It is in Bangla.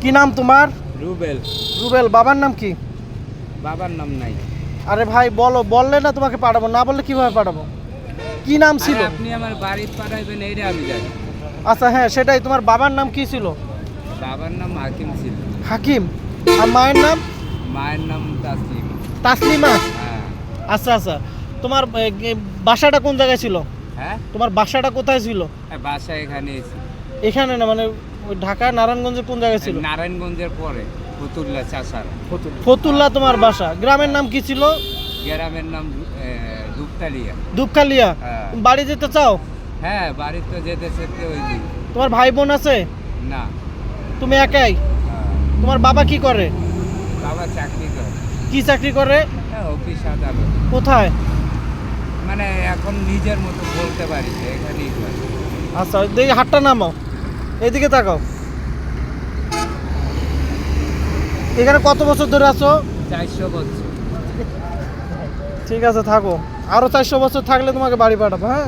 কি নাম তোমার? রুবেল। রুবেল। বাবার নাম কি? বাবার নাম নাই। আরে ভাই বলো, বললে না তোমাকে পাঠাবো, না বললে কিভাবে পাঠাবো? কি নাম ছিল? আপনি আমার বাড়ি পাঠাইবেন এইটা আমি জানি। আচ্ছা হ্যাঁ সেটাই, তোমার বাবার নাম কি ছিল? বাবার নাম হাকিম ছিল। হাকিম। আর মায়ের নাম? মায়ের নাম তাসলিমা। তাসলিমা। হ্যাঁ। আচ্ছা আচ্ছা, তোমার বাসাটা কোন জায়গায় ছিল? হ্যাঁ, তোমার বাসাটা কোথায় ছিল? বাসা এখানে এখানে না, মানে ওই ঢাকা নারায়ণগঞ্জে কোন জায়গায় ছিল? নারায়ণগঞ্জের পরে ফতুল্লা চাষার। ফতুল্লা তোমার বাসা। গ্রামের নাম কি ছিল? গ্রামের নাম দুপতালিয়া। দুপখালিয়া। হ্যাঁ। বাড়ি যেতে চাও? হ্যাঁ, বাড়ি তো যেতে যেতে ওই দিন। তোমার ভাই বোন আছে? না। তুমি একাই? হ্যাঁ। তোমার বাবা কি করে? বাবা চাকরি করে। কি চাকরি করে? হ্যাঁ, অফিস আদালত। কোথায়? মানে এখন নিজের মতো বলতে পারি যে এখানেই করে। আচ্ছা দেখি হাতটা নামাও, এইদিকে তাকাও। এখানে কত বছর ধরে আছো? 400 বছর। ঠিক আছে থাকো, আরো 400 বছর থাকলে তোমাকে বাড়ি পাঠাবো। হ্যাঁ।